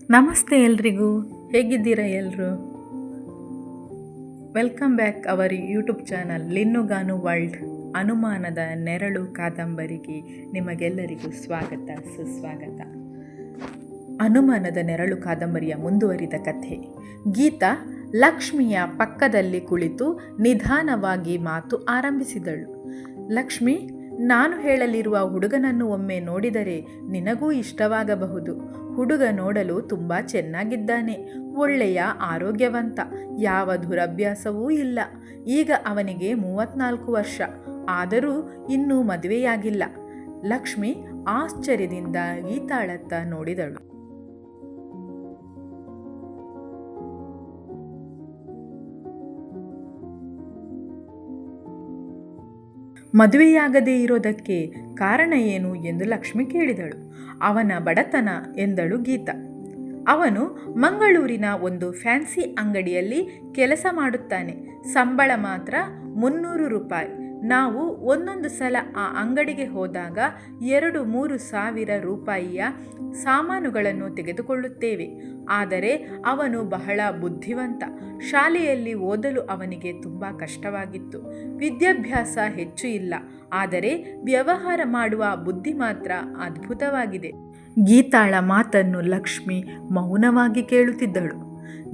ನಮಸ್ತೆ ಎಲ್ರಿಗೂ, ಹೇಗಿದ್ದೀರಾ ಎಲ್ಲರೂ? Welcome back our YouTube channel ಲಿನ್ನುಗಾನು ವರ್ಲ್ಡ್. ಅನುಮಾನದ ನೆರಳು ಕಾದಂಬರಿಗೆ ನಿಮಗೆಲ್ಲರಿಗೂ ಸ್ವಾಗತ, ಸುಸ್ವಾಗತ. ಅನುಮಾನದ ನೆರಳು ಕಾದಂಬರಿಯ ಮುಂದುವರಿದ ಕಥೆ. ಗೀತಾ ಲಕ್ಷ್ಮಿಯ ಪಕ್ಕದಲ್ಲಿ ಕುಳಿತು ನಿಧಾನವಾಗಿ ಮಾತು ಆರಂಭಿಸಿದಳು. ಲಕ್ಷ್ಮಿ, ನಾನು ಹೇಳಲಿರುವ ಹುಡುಗನನ್ನು ಒಮ್ಮೆ ನೋಡಿದರೆ ನಿನಗೂ ಇಷ್ಟವಾಗಬಹುದು. ಹುಡುಗ ನೋಡಲು ತುಂಬ ಚೆನ್ನಾಗಿದ್ದಾನೆ, ಒಳ್ಳೆಯ ಆರೋಗ್ಯವಂತ, ಯಾವ ದುರಭ್ಯಾಸವೂ ಇಲ್ಲ. ಈಗ ಅವನಿಗೆ 34 ವರ್ಷ, ಆದರೂ ಇನ್ನೂ ಮದುವೆಯಾಗಿಲ್ಲ. ಲಕ್ಷ್ಮಿ ಆಶ್ಚರ್ಯದಿಂದ ಗೀತಾಳತ್ತ ನೋಡಿದಳು. ಮದುವೆಯಾಗದೇ ಇರೋದಕ್ಕೆ ಕಾರಣ ಏನು ಎಂದು ಲಕ್ಷ್ಮಿ ಕೇಳಿದಳು. ಅವನ ಬಡತನ ಎಂದಳು ಗೀತಾ. ಅವನು ಮಂಗಳೂರಿನ ಒಂದು ಫ್ಯಾನ್ಸಿ ಅಂಗಡಿಯಲ್ಲಿ ಕೆಲಸ ಮಾಡುತ್ತಾನೆ. ಸಂಬಳ ಮಾತ್ರ 300 ರೂಪಾಯಿ. ನಾವು ಒಂದೊಂದು ಸಲ ಆ ಅಂಗಡಿಗೆ ಹೋದಾಗ 2-3 ಸಾವಿರ ರೂಪಾಯಿಯ ಸಾಮಾನುಗಳನ್ನು ತೆಗೆದುಕೊಳ್ಳುತ್ತೇವೆ. ಆದರೆ ಅವನು ಬಹಳ ಬುದ್ಧಿವಂತ. ಶಾಲೆಯಲ್ಲಿ ಓದಲು ಅವನಿಗೆ ತುಂಬ ಕಷ್ಟವಾಗಿತ್ತು. ವಿದ್ಯಾಭ್ಯಾಸ ಹೆಚ್ಚು ಇಲ್ಲ, ಆದರೆ ವ್ಯವಹಾರ ಮಾಡುವ ಬುದ್ಧಿ ಮಾತ್ರ ಅದ್ಭುತವಾಗಿದೆ. ಗೀತಾಳ ಮಾತನ್ನು ಲಕ್ಷ್ಮಿ ಮೌನವಾಗಿ ಕೇಳುತ್ತಿದ್ದಳು.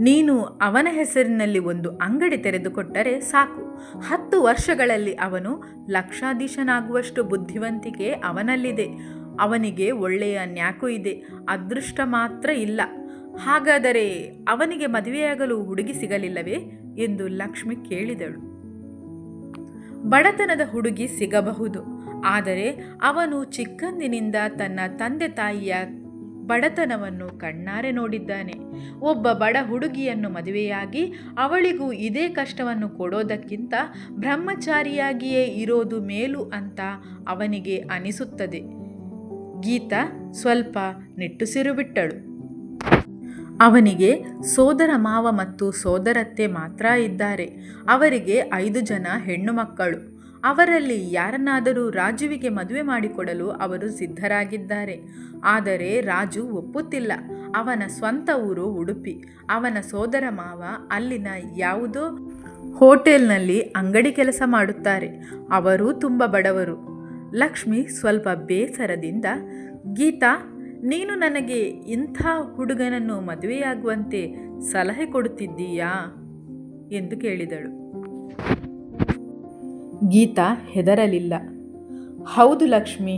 ನೀನು ಅವನ ಹೆಸರಿನಲ್ಲಿ ಒಂದು ಅಂಗಡಿ ತೆರೆದುಕೊಟ್ಟರೆ ಸಾಕು. 10 ವರ್ಷಗಳಲ್ಲಿ ಅವನು ಲಕ್ಷಾಧೀಶನಾಗುವಷ್ಟು ಬುದ್ಧಿವಂತಿಕೆ ಅವನಲ್ಲಿದೆ. ಅವನಿಗೆ ಒಳ್ಳೆಯ ನ್ಯಾಕು ಇದೆ, ಅದೃಷ್ಟ ಮಾತ್ರ ಇಲ್ಲ. ಹಾಗಾದರೆ ಅವನಿಗೆ ಮದುವೆಯಾಗಲು ಹುಡುಗಿ ಸಿಗಲಿಲ್ಲವೇ ಎಂದು ಲಕ್ಷ್ಮಿ ಕೇಳಿದಳು. ಬಡತನದ ಹುಡುಗಿ ಸಿಗಬಹುದು, ಆದರೆ ಅವನು ಚಿಕ್ಕಂದಿನಿಂದ ತನ್ನ ತಂದೆ ತಾಯಿಯ ಬಡತನವನ್ನು ಕಣ್ಣಾರೆ ನೋಡಿದ್ದಾನೆ. ಒಬ್ಬ ಬಡ ಹುಡುಗಿಯನ್ನು ಮದುವೆಯಾಗಿ ಅವಳಿಗೂ ಇದೇ ಕಷ್ಟವನ್ನು ಕೊಡೋದಕ್ಕಿಂತ ಬ್ರಹ್ಮಚಾರಿಯಾಗಿಯೇ ಇರೋದು ಮೇಲು ಅಂತ ಅವನಿಗೆ ಅನಿಸುತ್ತದೆ. ಗೀತಾ ಸ್ವಲ್ಪ ನಿಟ್ಟುಸಿರು ಬಿಟ್ಟಳು. ಅವನಿಗೆ ಸೋದರ ಮಾವ ಮತ್ತು ಸೋದರತ್ತೆ ಮಾತ್ರ ಇದ್ದಾರೆ. ಅವರಿಗೆ 5 ಜನ ಹೆಣ್ಣು ಮಕ್ಕಳು. ಅವರಲ್ಲಿ ಯಾರನ್ನಾದರೂ ರಾಜುವಿಗೆ ಮದುವೆ ಮಾಡಿಕೊಡಲು ಅವರು ಸಿದ್ಧರಾಗಿದ್ದಾರೆ. ಆದರೆ ರಾಜು ಒಪ್ಪುತ್ತಿಲ್ಲ. ಅವನ ಸ್ವಂತ ಊರು ಉಡುಪಿ. ಅವನ ಸೋದರ ಮಾವ ಅಲ್ಲಿನ ಯಾವುದೋ ಹೋಟೆಲ್ನಲ್ಲಿ ಅಂಗಡಿ ಕೆಲಸ ಮಾಡುತ್ತಾರೆ. ಅವರೂ ತುಂಬ ಬಡವರು. ಲಕ್ಷ್ಮಿ ಸ್ವಲ್ಪ ಬೇಸರದಿಂದ, ಗೀತಾ, ನೀನು ನನಗೆ ಇಂಥ ಹುಡುಗನನ್ನು ಮದುವೆಯಾಗುವಂತೆ ಸಲಹೆ ಕೊಡುತ್ತಿದ್ದೀಯಾ ಎಂದು ಕೇಳಿದಳು. ಗೀತಾ ಹೆದರಲಿಲ್ಲ. ಹೌದು ಲಕ್ಷ್ಮಿ,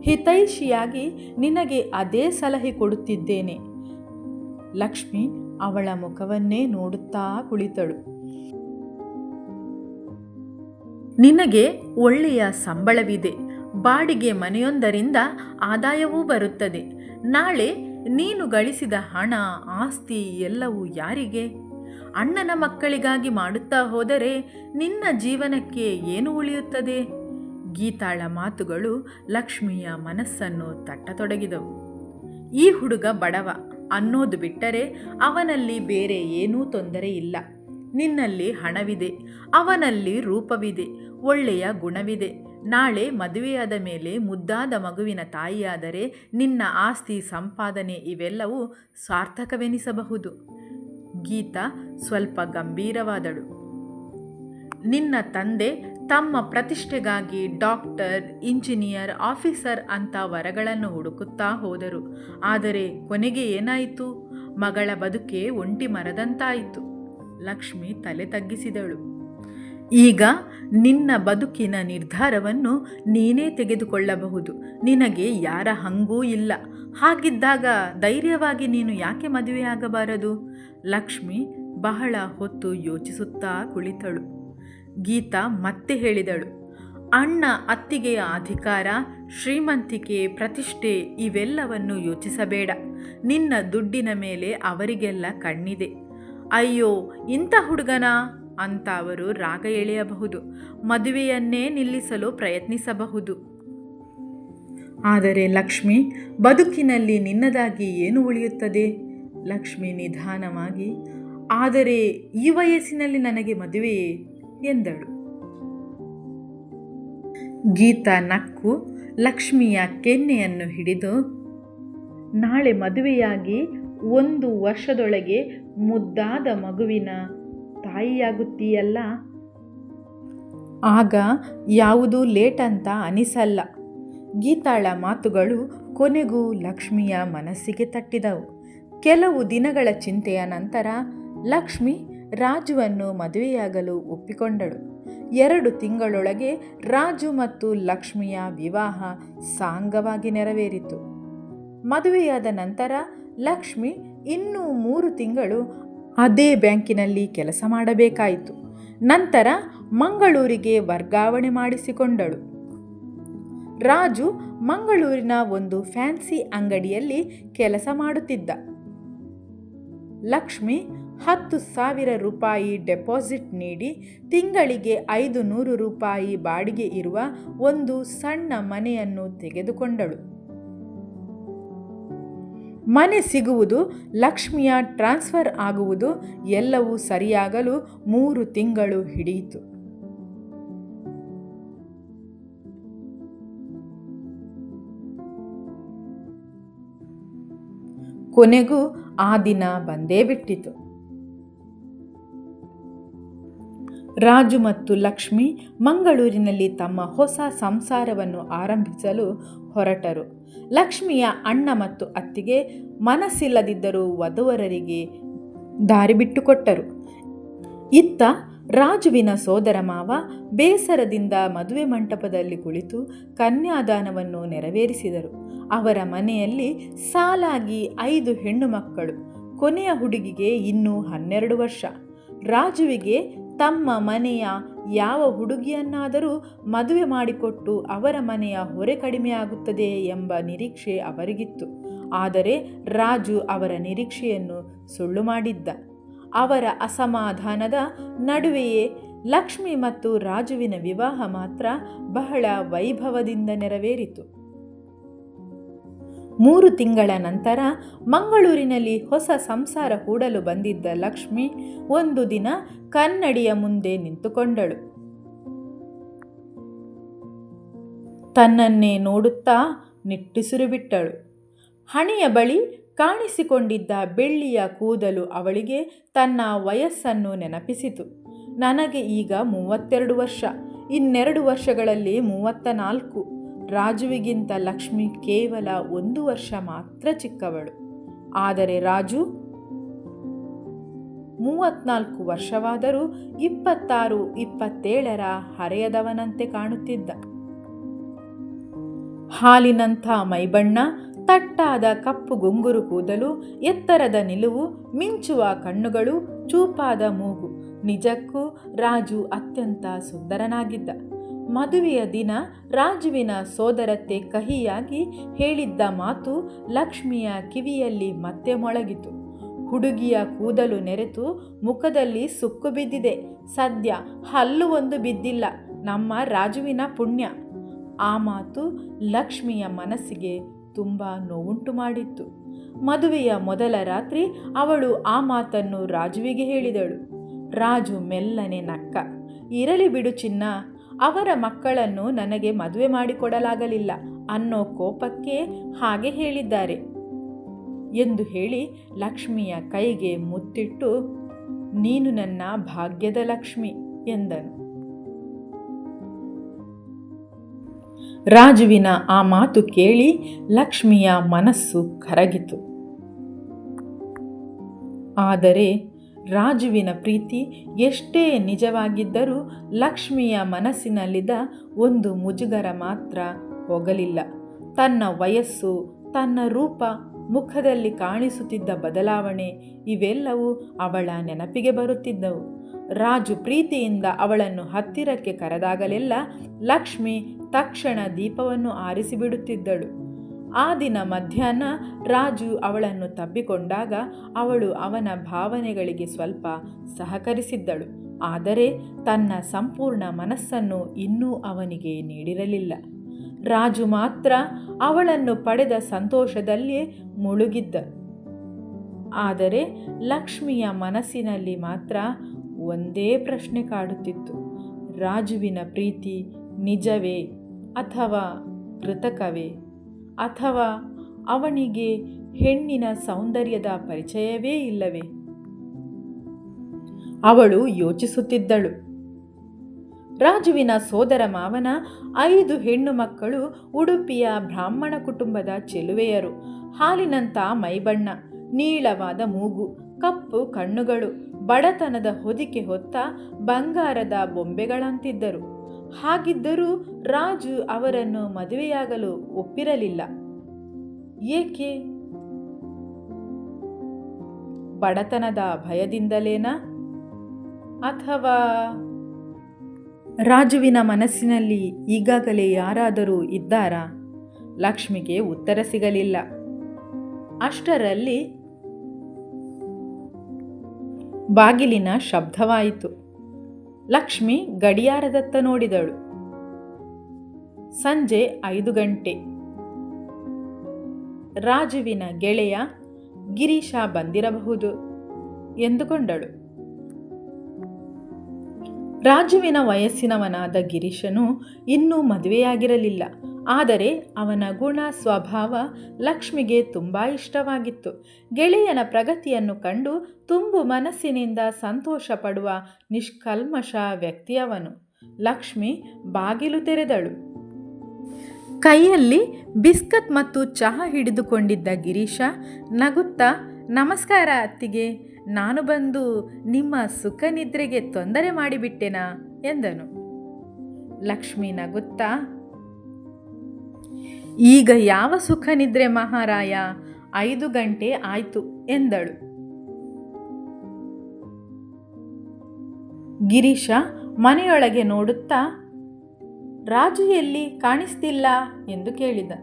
ಹಿತೈಷಿಯಾಗಿ ನಿನಗೆ ಅದೇ ಸಲಹೆ ಕೊಡುತ್ತಿದ್ದೇನೆ. ಲಕ್ಷ್ಮಿ ಅವಳ ಮುಖವನ್ನೇ ನೋಡುತ್ತಾ ಕುಳಿತಳು. ನಿನಗೆ ಒಳ್ಳೆಯ ಸಂಬಳವಿದೆ, ಬಾಡಿಗೆ ಮನೆಯೊಂದರಿಂದ ಆದಾಯವೂ ಬರುತ್ತದೆ. ನಾಳೆ ನೀನು ಗಳಿಸಿದ ಹಣ, ಆಸ್ತಿ ಎಲ್ಲವೂ ಯಾರಿಗೆ? ಅಣ್ಣನ ಮಕ್ಕಳಿಗಾಗಿ ಮಾಡುತ್ತಾ ಹೋದರೆ ನಿನ್ನ ಜೀವನಕ್ಕೆ ಏನು ಉಳಿಯುತ್ತದೆ? ಗೀತಾಳ ಮಾತುಗಳು ಲಕ್ಷ್ಮಿಯ ಮನಸ್ಸನ್ನು ತಟ್ಟತೊಡಗಿದವು. ಈ ಹುಡುಗ ಬಡವ ಅನ್ನೋದು ಬಿಟ್ಟರೆ ಅವನಲ್ಲಿ ಬೇರೆ ಏನೂ ತೊಂದರೆ ಇಲ್ಲ. ನಿನ್ನಲ್ಲಿ ಹಣವಿದೆ, ಅವನಲ್ಲಿ ರೂಪವಿದೆ, ಒಳ್ಳೆಯ ಗುಣವಿದೆ. ನಾಳೆ ಮದುವೆಯಾದ ಮೇಲೆ ಮುದ್ದಾದ ಮಗುವಿನ ತಾಯಿಯಾದರೆ ನಿನ್ನ ಆಸ್ತಿ, ಸಂಪಾದನೆ ಇವೆಲ್ಲವೂ ಸಾರ್ಥಕವೆನಿಸಬಹುದು. ಗೀತಾ ಸ್ವಲ್ಪ ಗಂಭೀರವಾದಳು. ನಿನ್ನ ತಂದೆ ತಮ್ಮ ಪ್ರತಿಷ್ಠೆಗಾಗಿ ಡಾಕ್ಟರ್, ಇಂಜಿನಿಯರ್, ಆಫೀಸರ್ ಅಂತ ವರಗಳನ್ನು ಹುಡುಕುತ್ತಾ ಹೋದರು. ಆದರೆ ಕೊನೆಗೆ ಏನಾಯಿತು? ಮಗಳ ಬದುಕೆ ಒಂಟಿ ಮರದಂತಾಯಿತು. ಲಕ್ಷ್ಮಿ ತಲೆ ತಗ್ಗಿಸಿದಳು. ಈಗ ನಿನ್ನ ಬದುಕಿನ ನಿರ್ಧಾರವನ್ನು ನೀನೇ ತೆಗೆದುಕೊಳ್ಳಬಹುದು. ನಿನಗೆ ಯಾರ ಹಂಗೂ ಇಲ್ಲ. ಹಾಗಿದ್ದಾಗ ಧೈರ್ಯವಾಗಿ ನೀನು ಯಾಕೆ ಮದುವೆಯಾಗಬಾರದು? ಲಕ್ಷ್ಮಿ ಬಹಳ ಹೊತ್ತು ಯೋಚಿಸುತ್ತಾ ಕುಳಿತಳು. ಗೀತಾ ಮತ್ತೆ ಹೇಳಿದಳು, ಅಣ್ಣ ಅತ್ತಿಗೆಯ ಅಧಿಕಾರ, ಶ್ರೀಮಂತಿಕೆ, ಪ್ರತಿಷ್ಠೆ ಇವೆಲ್ಲವನ್ನು ಯೋಚಿಸಬೇಡ. ನಿನ್ನ ದುಡ್ಡಿನ ಮೇಲೆ ಅವರಿಗೆಲ್ಲ ಕಣ್ಣಿದೆ. ಅಯ್ಯೋ, ಇಂಥ ಹುಡುಗನ ಅಂತ ಅವರು ರಾಗ ಎಳೆಯಬಹುದು, ಮದುವೆಯನ್ನೇ ನಿಲ್ಲಿಸಲು ಪ್ರಯತ್ನಿಸಬಹುದು. ಆದರೆ ಲಕ್ಷ್ಮಿ, ಬದುಕಿನಲ್ಲಿ ನಿನ್ನದಾಗಿ ಏನು ಉಳಿಯುತ್ತದೆ? ಲಕ್ಷ್ಮಿ ನಿಧಾನವಾಗಿ, ಆದರೆ ಈ ವಯಸ್ಸಿನಲ್ಲಿ ನನಗೆ ಮದುವೆಯೇ ಎಂದಳು. ಗೀತಾ ನಕ್ಕು ಲಕ್ಷ್ಮಿಯ ಕೆನ್ನೆಯನ್ನು ಹಿಡಿದು, ನಾಳೆ ಮದುವೆಯಾಗಿ 1 ವರ್ಷದೊಳಗೆ ಮುದ್ದಾದ ಮಗುವಿನ ತಾಯಿಯಾಗುತ್ತೀಯಲ್ಲ, ಆಗ ಯಾವುದೂ ಲೇಟ್ ಅಂತ ಅನಿಸಲ್ಲ. ಗೀತಾಳ ಮಾತುಗಳು ಕೊನೆಗೂ ಲಕ್ಷ್ಮಿಯ ಮನಸ್ಸಿಗೆ ತಟ್ಟಿದವು. ಕೆಲವು ದಿನಗಳ ಚಿಂತೆಯ ನಂತರ ಲಕ್ಷ್ಮಿ ರಾಜುವನ್ನು ಮದುವೆಯಾಗಲು ಒಪ್ಪಿಕೊಂಡಳು. 2 ತಿಂಗಳೊಳಗೆ ರಾಜು ಮತ್ತು ಲಕ್ಷ್ಮಿಯ ವಿವಾಹ ಸಾಂಗವಾಗಿ ನೆರವೇರಿತು. ಮದುವೆಯಾದ ನಂತರ ಲಕ್ಷ್ಮಿ ಇನ್ನೂ 3 ತಿಂಗಳು ಅದೇ ಬ್ಯಾಂಕಿನಲ್ಲಿ ಕೆಲಸ ಮಾಡಬೇಕಾಯಿತು. ನಂತರ ಮಂಗಳೂರಿಗೆ ವರ್ಗಾವಣೆ ಮಾಡಿಸಿಕೊಂಡಳು. ರಾಜು ಮಂಗಳೂರಿನ ಒಂದು ಫ್ಯಾನ್ಸಿ ಅಂಗಡಿಯಲ್ಲಿ ಕೆಲಸ ಮಾಡುತ್ತಿದ್ದ. ಲಕ್ಷ್ಮಿ 10,000 ರೂಪಾಯಿ ಡೆಪಾಸಿಟ್ ನೀಡಿ ತಿಂಗಳಿಗೆ 500 ರೂಪಾಯಿ ಬಾಡಿಗೆ ಇರುವ ಒಂದು ಸಣ್ಣ ಮನೆಯನ್ನು ತೆಗೆದುಕೊಂಡಳು. ಮನೆ ಸಿಗುವುದು, ಲಕ್ಷ್ಮಿಯ ಟ್ರಾನ್ಸ್ಫರ್ ಆಗುವುದು ಎಲ್ಲವೂ ಸರಿಯಾಗಲು 3 ತಿಂಗಳು ಹಿಡಿಯಿತು. ಕೊನೆಗೂ ಆ ದಿನ ಬಂದೇ ಬಿಟ್ಟಿತು. ರಾಜು ಮತ್ತು ಲಕ್ಷ್ಮಿ ಮಂಗಳೂರಿನಲ್ಲಿ ತಮ್ಮ ಹೊಸ ಸಂಸಾರವನ್ನು ಆರಂಭಿಸಲು ಹೊರಟರು. ಲಕ್ಷ್ಮಿಯ ಅಣ್ಣ ಮತ್ತು ಅತ್ತಿಗೆ ಮನಸ್ಸಿಲ್ಲದಿದ್ದರೂ ವಧುವರರಿಗೆ ದಾರಿ ಬಿಟ್ಟುಕೊಟ್ಟರು. ಇತ್ತ ರಾಜುವಿನ ಸೋದರ ಮಾವ ಬೇಸರದಿಂದ ಮದುವೆ ಮಂಟಪದಲ್ಲಿ ಕುಳಿತು ಕನ್ಯಾದಾನವನ್ನು ನೆರವೇರಿಸಿದರು. ಅವರ ಮನೆಯಲ್ಲಿ ಸಾಲಾಗಿ 5 ಹೆಣ್ಣು ಮಕ್ಕಳು. ಕೊನೆಯ ಹುಡುಗಿಗೆ ಇನ್ನೂ 12 ವರ್ಷ. ರಾಜುವಿಗೆ ತಮ್ಮ ಮನೆಯ ಯಾವ ಹುಡುಗಿಯನ್ನಾದರೂ ಮದುವೆ ಮಾಡಿಕೊಟ್ಟು ಅವರ ಮನೆಯ ಹೊರೆ ಕಡಿಮೆಯಾಗುತ್ತದೆ ಎಂಬ ನಿರೀಕ್ಷೆ ಅವರಿಗಿತ್ತು. ಆದರೆ ರಾಜು ಅವರ ನಿರೀಕ್ಷೆಯನ್ನು ಸುಳ್ಳು ಮಾಡಿದ್ದ. ಅವರ ಅಸಮಾಧಾನದ ನಡುವೆಯೇ ಲಕ್ಷ್ಮಿ ಮತ್ತು ರಾಜುವಿನ ವಿವಾಹ ಮಾತ್ರ ಬಹಳ ವೈಭವದಿಂದ ನೆರವೇರಿತು. 3 ತಿಂಗಳ ನಂತರ ಮಂಗಳೂರಿನಲ್ಲಿ ಹೊಸ ಸಂಸಾರ ಹೂಡಲು ಬಂದಿದ್ದ ಲಕ್ಷ್ಮಿ ಒಂದು ದಿನ ಕನ್ನಡಿಯ ಮುಂದೆ ನಿಂತುಕೊಂಡಳು. ತನ್ನನ್ನೇ ನೋಡುತ್ತಾ ನಿಟ್ಟುಸಿರು ಬಿಟ್ಟಳು. ಹಣೆಯ ಬಳಿ ಕಾಣಿಸಿಕೊಂಡಿದ್ದ ಬೆಳ್ಳಿಯ ಕೂದಲು ಅವಳಿಗೆ ತನ್ನ ವಯಸ್ಸನ್ನು ನೆನಪಿಸಿತು. ನನಗೆ ಈಗ 32 ವರ್ಷ, ಇನ್ನೆರಡು ವರ್ಷಗಳಲ್ಲಿ 34. ರಾಜುವಿಗಿಂತ ಲಕ್ಷ್ಮಿ ಕೇವಲ 1 ವರ್ಷ ಮಾತ್ರ ಚಿಕ್ಕವಳು. ಆದರೆ ರಾಜು 34 ವರ್ಷವಾದರೂ 26-27ರ ಹರೆಯದವನಂತೆ ಕಾಣುತ್ತಿದ್ದ. ಹಾಲಿನಂಥ ಮೈಬಣ್ಣ, ತಟ್ಟಾದ ಕಪ್ಪು ಗುಂಗುರು ಕೂದಲು, ಎತ್ತರದ ನಿಲುವು, ಮಿಂಚುವ ಕಣ್ಣುಗಳು, ಚೂಪಾದ ಮೂಗು. ನಿಜಕ್ಕೂ ರಾಜು ಅತ್ಯಂತ ಸುಂದರನಾಗಿದ್ದ. ಮದುವೆಯ ದಿನ ರಾಜುವಿನ ಸೋದರತ್ತೆ ಕಹಿಯಾಗಿ ಹೇಳಿದ್ದ ಮಾತು ಲಕ್ಷ್ಮಿಯ ಕಿವಿಯಲ್ಲಿ ಮತ್ತೆ ಮೊಳಗಿತು. ಹುಡುಗಿಯ ಕೂದಲು ನೆರೆತು ಮುಖದಲ್ಲಿ ಸುಕ್ಕು ಬಿದ್ದಿದೆ. ಸದ್ಯ ಹಲ್ಲು ಒಂದು ಬಿದ್ದಿಲ್ಲ. ನಮ್ಮ ರಾಜುವಿನ ಪುಣ್ಯ. ಆ ಮಾತು ಲಕ್ಷ್ಮಿಯ ಮನಸ್ಸಿಗೆ ತುಂಬ ನೋವುಂಟು ಮಾಡಿತ್ತು. ಮದುವೆಯ ಮೊದಲ ರಾತ್ರಿ ಅವಳು ಆ ಮಾತನ್ನು ರಾಜುವಿಗೆ ಹೇಳಿದಳು. ರಾಜು ಮೆಲ್ಲನೆ ನಕ್ಕ. ಇರಲಿ ಬಿಡು ಚಿನ್ನ, ಅವರ ಮಕ್ಕಳನ್ನು ನನಗೆ ಮದುವೆ ಮಾಡಿಕೊಡಲಾಗಲಿಲ್ಲ ಅನ್ನೋ ಕೋಪಕ್ಕೆ ಹಾಗೆ ಹೇಳಿದ್ದಾರೆ ಎಂದು ಹೇಳಿ ಲಕ್ಷ್ಮಿಯ ಕೈಗೆ ಮುತ್ತಿಟ್ಟು, ನೀನು ನನ್ನ ಭಾಗ್ಯದ ಲಕ್ಷ್ಮಿ ಎಂದನು. ರಾಜುವಿನ ಆ ಮಾತು ಕೇಳಿ ಲಕ್ಷ್ಮಿಯ ಮನಸ್ಸು ಕರಗಿತು. ಆದರೆ ರಾಜುವಿನ ಪ್ರೀತಿ ಎಷ್ಟೇ ನಿಜವಾಗಿದ್ದರೂ ಲಕ್ಷ್ಮಿಯ ಮನಸ್ಸಿನಲ್ಲಿದ್ದ ಒಂದು ಮುಜುಗರ ಮಾತ್ರ ಹೋಗಲಿಲ್ಲ. ತನ್ನ ವಯಸ್ಸು, ತನ್ನ ರೂಪ, ಮುಖದಲ್ಲಿ ಕಾಣಿಸುತ್ತಿದ್ದ ಬದಲಾವಣೆ ಇವೆಲ್ಲವೂ ಅವಳ ನೆನಪಿಗೆ ಬರುತ್ತಿದ್ದವು. ರಾಜು ಪ್ರೀತಿಯಿಂದ ಅವಳನ್ನು ಹತ್ತಿರಕ್ಕೆ ಕರೆದಾಗಲೆಲ್ಲ ಲಕ್ಷ್ಮಿ ತಕ್ಷಣ ದೀಪವನ್ನು ಆರಿಸಿಬಿಡುತ್ತಿದ್ದಳು. ಆ ದಿನ ಮಧ್ಯಾಹ್ನ ರಾಜು ಅವಳನ್ನು ತಬ್ಬಿಕೊಂಡಾಗ ಅವಳು ಅವನ ಭಾವನೆಗಳಿಗೆ ಸ್ವಲ್ಪ ಸಹಕರಿಸಿದ್ದಳು. ಆದರೆ ತನ್ನ ಸಂಪೂರ್ಣ ಮನಸ್ಸನ್ನು ಇನ್ನೂ ಅವನಿಗೆ ನೀಡಿರಲಿಲ್ಲ. ರಾಜು ಮಾತ್ರ ಅವಳನ್ನು ಪಡೆದ ಸಂತೋಷದಲ್ಲಿಯೇ ಮುಳುಗಿದ್ದ. ಆದರೆ ಲಕ್ಷ್ಮಿಯ ಮನಸ್ಸಿನಲ್ಲಿ ಮಾತ್ರ ಒಂದೇ ಪ್ರಶ್ನೆ ಕಾಡುತ್ತಿತ್ತು. ರಾಜುವಿನ ಪ್ರೀತಿ ನಿಜವೇ ಅಥವಾ ಕೃತಕವೇ? ಅಥವಾ ಅವನಿಗೆ ಹೆಣ್ಣಿನ ಸೌಂದರ್ಯದ ಪರಿಚಯವೇ ಇಲ್ಲವೇ? ಅವಳು ಯೋಚಿಸುತ್ತಿದ್ದಳು. ರಾಜುವಿನ ಸೋದರ ಮಾವನ 5 ಹೆಣ್ಣು ಮಕ್ಕಳು ಉಡುಪಿಯ ಬ್ರಾಹ್ಮಣ ಕುಟುಂಬದ ಚೆಲುವೆಯರು. ಹಾಲಿನಂಥ ಮೈಬಣ್ಣ, ನೀಳವಾದ ಮೂಗು, ಕಪ್ಪು ಕಣ್ಣುಗಳು, ಬಡತನದ ಹೊದಿಕೆ ಹೊತ್ತ ಬಂಗಾರದ ಬೊಂಬೆಗಳಂತಿದ್ದರು. ಹಾಗಿದ್ದರೂ ರಾಜು ಅವರನ್ನು ಮದುವೆಯಾಗಲು ಒಪ್ಪಿರಲಿಲ್ಲ. ಏಕೆ? ಬಡತನದ ಭಯದಿಂದಲೇನಾ? ಅಥವಾ ರಾಜುವಿನ ಮನಸ್ಸಿನಲ್ಲಿ ಈಗಾಗಲೇ ಯಾರಾದರೂ ಇದ್ದಾರಾ? ಲಕ್ಷ್ಮಿಗೆ ಉತ್ತರ ಸಿಗಲಿಲ್ಲ. ಅಷ್ಟರಲ್ಲಿ ಬಾಗಿಲಿನ ಶಬ್ದವಾಯಿತು. ಲಕ್ಷ್ಮಿ ಗಡಿಯಾರದತ್ತ ನೋಡಿದಳು. ಸಂಜೆ 5 ಗಂಟೆ. ರಾಜುವಿನ ಗೆಳೆಯ ಗಿರೀಶ ಬಂದಿರಬಹುದು ಎಂದುಕೊಂಡಳು. ರಾಜುವಿನ ವಯಸ್ಸಿನವನಾದ ಗಿರೀಶನು ಇನ್ನೂ ಮದುವೆಯಾಗಿರಲಿಲ್ಲ. ಆದರೆ ಅವನ ಗುಣ ಸ್ವಭಾವ ಲಕ್ಷ್ಮಿಗೆ ತುಂಬ ಇಷ್ಟವಾಗಿತ್ತು. ಗೆಳೆಯನ ಪ್ರಗತಿಯನ್ನು ಕಂಡು ತುಂಬು ಮನಸ್ಸಿನಿಂದ ಸಂತೋಷ ಪಡುವ ನಿಷ್ಕಲ್ಮಶ ವ್ಯಕ್ತಿಯವನು. ಲಕ್ಷ್ಮಿ ಬಾಗಿಲು ತೆರೆದಳು. ಕೈಯಲ್ಲಿ ಬಿಸ್ಕತ್ ಮತ್ತು ಚಹಾ ಹಿಡಿದುಕೊಂಡಿದ್ದ ಗಿರೀಶ ನಗುತ್ತಾ, ನಮಸ್ಕಾರ ಅತ್ತಿಗೆ, ನಾನು ಬಂದು ನಿಮ್ಮ ಸುಖ ನಿದ್ರೆಗೆ ತೊಂದರೆ ಮಾಡಿಬಿಟ್ಟೆನಾ ಎಂದನು. ಲಕ್ಷ್ಮಿ ನಗುತ್ತಾ, ಈಗ ಯಾವ ಸುಖ ನಿದ್ರೆ ಮಹಾರಾಯ, 5 ಗಂಟೆ ಆಯ್ತು ಎಂದಳು. ಗಿರೀಶ ಮನೆಯೊಳಗೆ ನೋಡುತ್ತಾ, ರಾಜು ಎಲ್ಲಿ ಕಾಣಿಸ್ತಿಲ್ಲ ಎಂದು ಕೇಳಿದ.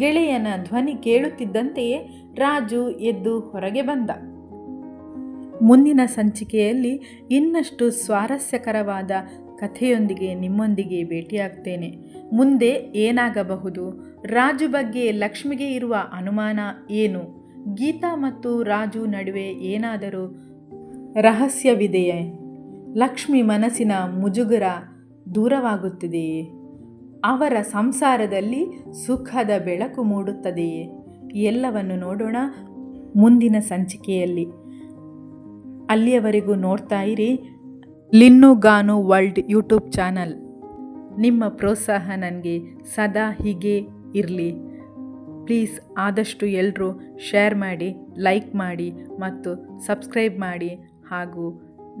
ಗೆಳೆಯನ ಧ್ವನಿ ಕೇಳುತ್ತಿದ್ದಂತೆಯೇ ರಾಜು ಎದ್ದು ಹೊರಗೆ ಬಂದ. ಮುಂದಿನ ಸಂಚಿಕೆಯಲ್ಲಿ ಇನ್ನಷ್ಟು ಸ್ವಾರಸ್ಯಕರವಾದ ಕಥೆಯೊಂದಿಗೆ ನಿಮ್ಮೊಂದಿಗೆ ಭೇಟಿಯಾಗ್ತೇನೆ. ಮುಂದೆ ಏನಾಗಬಹುದು? ರಾಜು ಬಗ್ಗೆ ಲಕ್ಷ್ಮಿಗೆ ಇರುವ ಅನುಮಾನ ಏನು? ಗೀತಾ ಮತ್ತು ರಾಜು ನಡುವೆ ಏನಾದರೂ ರಹಸ್ಯವಿದೆಯೇ? ಲಕ್ಷ್ಮಿ ಮನಸ್ಸಿನ ಮುಜುಗರ ದೂರವಾಗುತ್ತಿದೆಯೇ? ಅವರ ಸಂಸಾರದಲ್ಲಿ ಸುಖದ ಬೆಳಕು ಮೂಡುತ್ತದೆಯೇ? ಎಲ್ಲವನ್ನು ನೋಡೋಣ ಮುಂದಿನ ಸಂಚಿಕೆಯಲ್ಲಿ. ಅಲ್ಲಿಯವರೆಗೂ ನೋಡ್ತಾ ಇರಿ ಲಿನ್ನು ಗಾನು ವರ್ಲ್ಡ್ ಯೂಟ್ಯೂಬ್ ಚಾನಲ್. ನಿಮ್ಮ ಪ್ರೋತ್ಸಾಹ ನನಗೆ ಸದಾ ಹೀಗೆ ಇರಲಿ. ಪ್ಲೀಸ್ ಆದಷ್ಟು ಎಲ್ಲರೂ ಶೇರ್ ಮಾಡಿ, ಲೈಕ್ ಮಾಡಿ ಮತ್ತು ಸಬ್ಸ್ಕ್ರೈಬ್ ಮಾಡಿ ಹಾಗೂ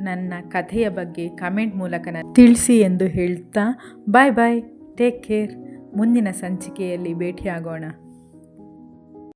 ನನ್ನ ಕಥೆಯ ಬಗ್ಗೆ ಕಮೆಂಟ್ ಮೂಲಕ ತಿಳಿಸಿ ಎಂದು ಹೇಳ್ತಾ ಬಾಯ್ ಬಾಯ್, ಟೇಕ್ ಕೇರ್. ಮುಂದಿನ ಸಂಚಿಕೆಯಲ್ಲಿ ಭೇಟಿಯಾಗೋಣ.